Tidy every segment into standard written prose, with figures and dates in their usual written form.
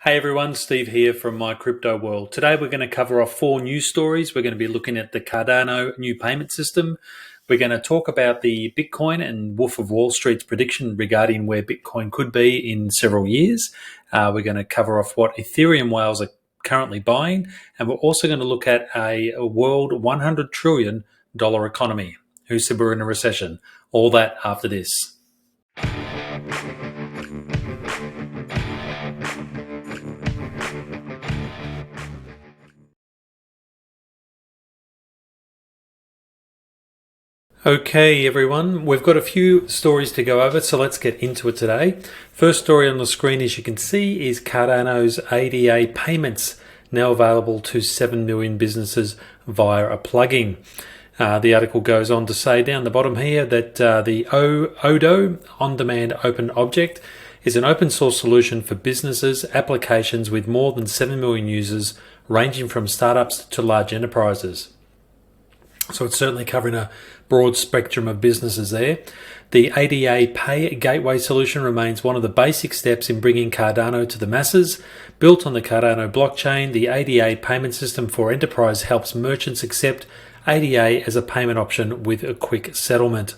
Hey everyone, Steve here from My Crypto World. Today we're going to cover off 4 news stories. We're going to be looking at the Cardano new payment system. We're going to talk about the Bitcoin and Wolf of Wall Street's prediction regarding where Bitcoin could be in several years. We're going to cover off what Ethereum whales are currently buying. And we're also going to look at a world $100 trillion economy. Who said we're in a recession? All that after this. Okay, everyone, we've got a few stories to go over, so let's get into it today. First story on the screen, as you can see, is Cardano's ADA Payments, now available to 7 million businesses via a plugin. The article goes on to say down the bottom here that the ODO, On-Demand Open Object, is an open source solution for businesses, applications with more than 7 million users, ranging from startups to large enterprises. So it's certainly covering a broad spectrum of businesses there. The ADA Pay Gateway solution remains one of the basic steps in bringing Cardano to the masses. Built on the Cardano blockchain, the ADA payment system for enterprise helps merchants accept ADA as a payment option with a quick settlement.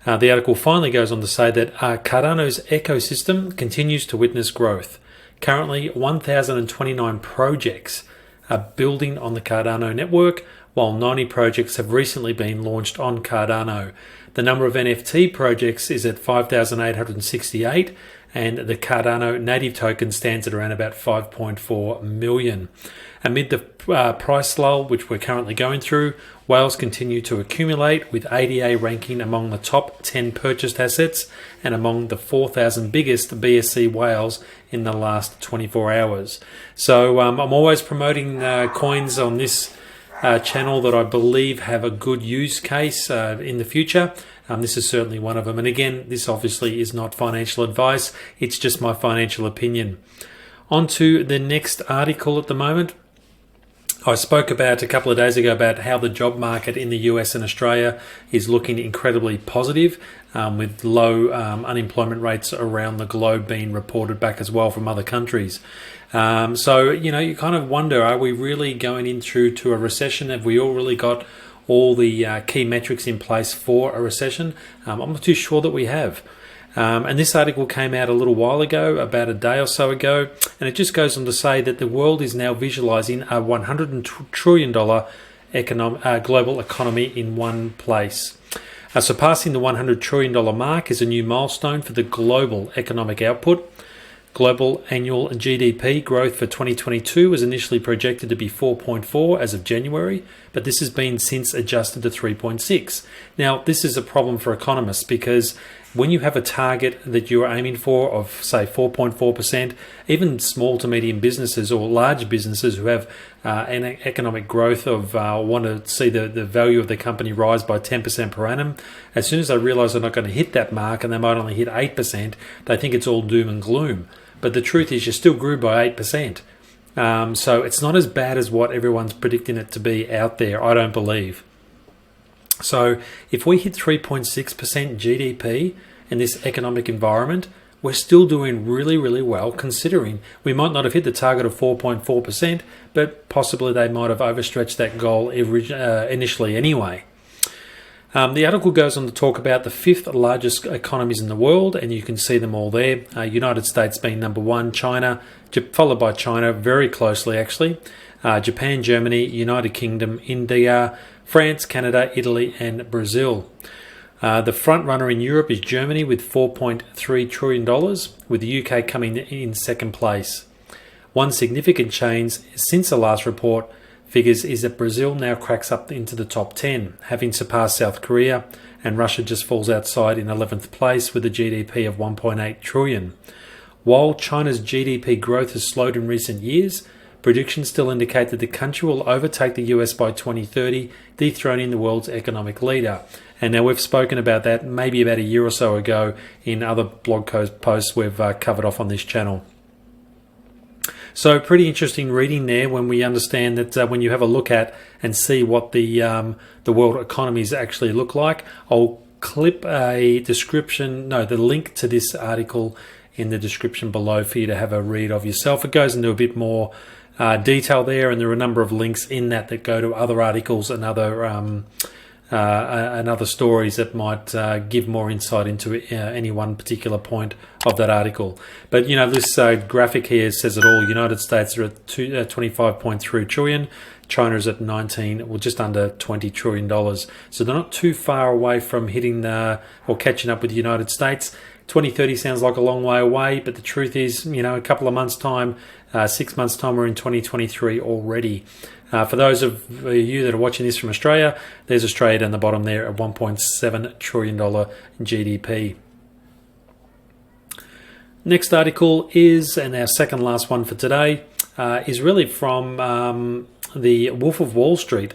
The article finally goes on to say that Cardano's ecosystem continues to witness growth. Currently, 1,029 projects are building on the Cardano network, while 90 projects have recently been launched on Cardano. The number of NFT projects is at 5,868, and the Cardano native token stands at around about 5.4 million. Amid the price lull, which we're currently going through, whales continue to accumulate, with ADA ranking among the top 10 purchased assets and among the 4,000 biggest BSC whales in the last 24 hours. So I'm always promoting coins on this channel that I believe have a good use case in the future. This is certainly one of them. And again, this obviously is not financial advice. It's just my financial opinion. On to the next article at the moment. I spoke about a couple of days ago about how the job market in the US and Australia is looking incredibly positive, with low unemployment rates around the globe being reported back as well from other countries. So, you kind of wonder, are we really going in through to a recession? Have we all really got all the key metrics in place for a recession? I'm not too sure that we have. And this article came out a little while ago, about a day or so ago, and it just goes on to say that the world is now visualizing a $100 trillion global economy in one place. Surpassing the $100 trillion mark is a new milestone for the global economic output. Global annual GDP growth for 2022 was initially projected to be 4.4 as of January, but this has been since adjusted to 3.6. Now, this is a problem for economists because when you have a target that you're aiming for of, say, 4.4%, even small to medium businesses or large businesses who have an economic growth of want to see the value of the company rise by 10% per annum, as soon as they realize they're not going to hit that mark and they might only hit 8%, they think it's all doom and gloom. But the truth is you still grew by 8%. So it's not as bad as what everyone's predicting it to be out there, I don't believe. So if we hit 3.6% GDP in this economic environment, we're still doing really, really well, considering we might not have hit the target of 4.4%, but possibly they might have overstretched that goal initially anyway. The article goes on to talk about the 5th largest economies in the world, and you can see them all there. United States being number 1, China, followed by China very closely actually, Japan, Germany, United Kingdom, India, France, Canada, Italy, and Brazil. The front runner in Europe is Germany with $4.3 trillion, with the UK coming in second place. One significant change since the last report figures is that Brazil now cracks up into the top 10, having surpassed South Korea, and Russia just falls outside in 11th place with a GDP of 1.8 trillion. While China's GDP growth has slowed in recent years, predictions still indicate that the country will overtake the US by 2030, dethroning the world's economic leader. And now we've spoken about that maybe about a year or so ago in other blog posts we've covered off on this channel. So pretty interesting reading there when we understand that when you have a look at and see what the world economies actually look like. I'll clip a the link to this article in the description below for you to have a read of yourself. It goes into a bit more detail there, and there are a number of links in that go to other articles and other stories that might give more insight into any one particular point of that article. But this graphic here says it all. United States are at 25.3 trillion. China is at 19, well, just under $20 trillion. So they're not too far away from hitting or catching up with the United States. 2030 sounds like a long way away, but the truth is, a couple of months' time, 6 months' time, we're in 2023 already. For those of you that are watching this from Australia, there's Australia down the bottom there at $1.7 trillion GDP. Next article is, and our second last one for today, is really from the Wolf of Wall Street,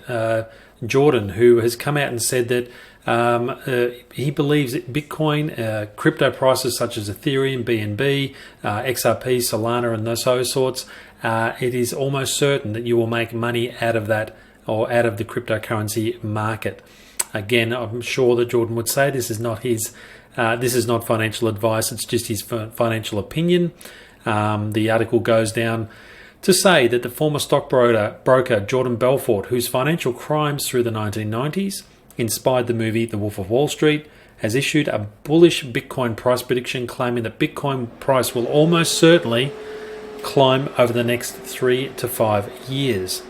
Jordan, who has come out and said that he believes that Bitcoin, crypto prices such as Ethereum, BNB, XRP, Solana, and those sorts, it is almost certain that you will make money out of that, or out of the cryptocurrency market. Again, I'm sure that Jordan would say this is not his, this is not financial advice. It's just his financial opinion. The article goes down to say that the former stockbroker Jordan Belfort, whose financial crimes through the 1990s inspired the movie The Wolf of Wall Street, has issued a bullish Bitcoin price prediction, claiming that Bitcoin price will almost certainly climb over the next 3 to 5 years.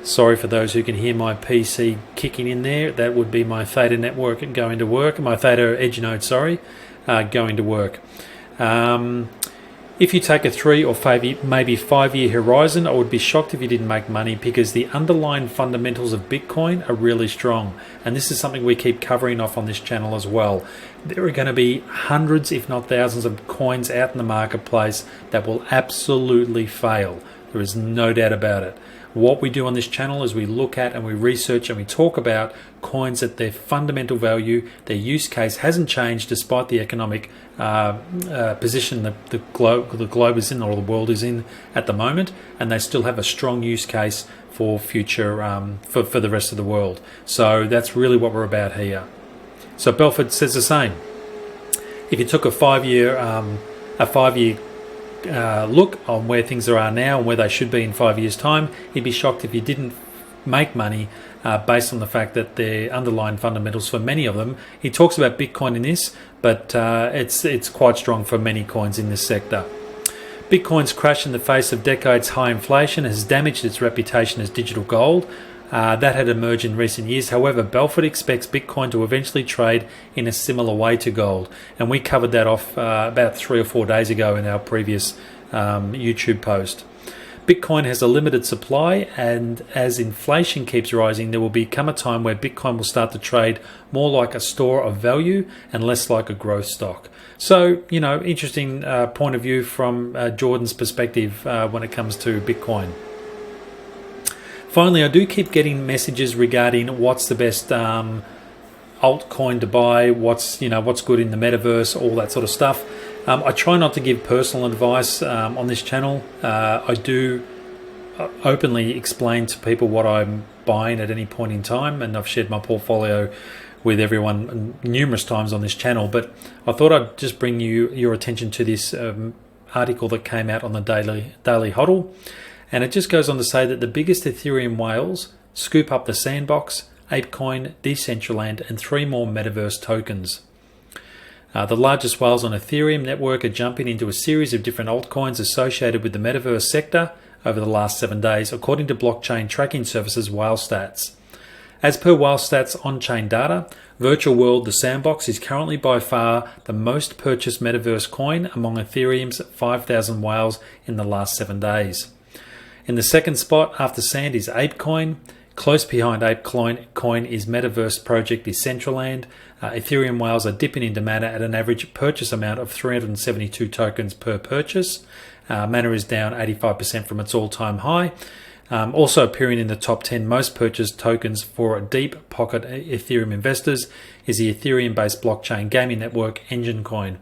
Sorry for those who can hear my PC kicking in there. That would be my theta network going to work, my theta edge node, going to work. If you take a 3 or maybe 5 year horizon, I would be shocked if you didn't make money, because the underlying fundamentals of Bitcoin are really strong. And this is something we keep covering off on this channel as well. There are going to be hundreds, if not thousands, of coins out in the marketplace that will absolutely fail. There is no doubt about it. What we do on this channel is we look at and we research and we talk about coins that their fundamental value, their use case hasn't changed despite the economic position that the globe is in, or the world is in at the moment, and they still have a strong use case for future for the rest of the world. So that's really what we're about here. So Belfort says the same. If you took a 5 year look on where things are now and where they should be in 5 years' time, he'd be shocked if you didn't make money based on the fact that the underlying fundamentals for many of them. He talks about Bitcoin in this, but it's quite strong for many coins in this sector. Bitcoin's crash in the face of decades high inflation has damaged its reputation as digital gold. That had emerged in recent years. However, Belfort expects Bitcoin to eventually trade in a similar way to gold. And we covered that off about 3 or 4 days ago in our previous YouTube post. Bitcoin has a limited supply, and as inflation keeps rising, there will become a time where Bitcoin will start to trade more like a store of value and less like a growth stock. So, interesting point of view from Jordan's perspective when it comes to Bitcoin. Finally, I do keep getting messages regarding what's the best altcoin to buy, what's good in the metaverse, all that sort of stuff. I try not to give personal advice on this channel. I do openly explain to people what I'm buying at any point in time, and I've shared my portfolio with everyone numerous times on this channel. But I thought I'd just bring your attention to this article that came out on the Daily Hodl. And it just goes on to say that the biggest Ethereum whales scoop up the Sandbox, ApeCoin, Decentraland, and 3 more Metaverse tokens. The largest whales on Ethereum network are jumping into a series of different altcoins associated with the Metaverse sector over the last 7 days, according to blockchain tracking services WhaleStats. As per WhaleStats on-chain data, Virtual World, the Sandbox, is currently by far the most purchased Metaverse coin among Ethereum's 5,000 whales in the last 7 days. In the second spot after Sand is ApeCoin. Close behind ApeCoin is Metaverse project Decentraland. Ethereum whales are dipping into Mana at an average purchase amount of 372 tokens per purchase. Mana is down 85% from its all-time high. Also appearing in the top 10 most purchased tokens for deep pocket Ethereum investors is the Ethereum-based blockchain gaming network Engine Coin.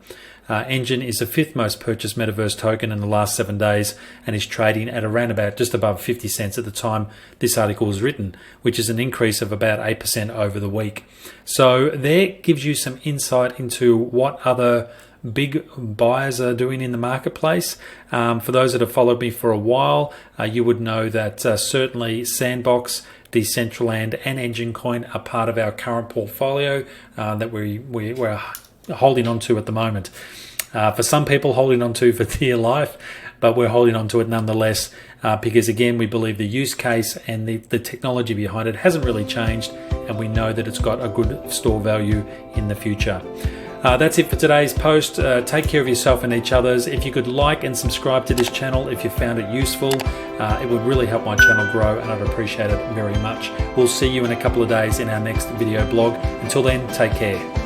Engine is the 5th most purchased Metaverse token in the last 7 days and is trading at around about just above 50 cents at the time this article was written, which is an increase of about 8% over the week. So there gives you some insight into what other big buyers are doing in the marketplace. For those that have followed me for a while, you would know that certainly Sandbox, Decentraland and Engine Coin are part of our current portfolio that we're holding on to at the moment. For some people, holding on to for dear life, but we're holding on to it nonetheless because, again, we believe the use case and the technology behind it hasn't really changed, and we know that it's got a good store value in the future. That's it for today's post. Take care of yourself and each others. If you could like and subscribe to this channel if you found it useful, it would really help my channel grow, and I'd appreciate it very much. We'll see you in a couple of days in our next video blog. Until then, take care.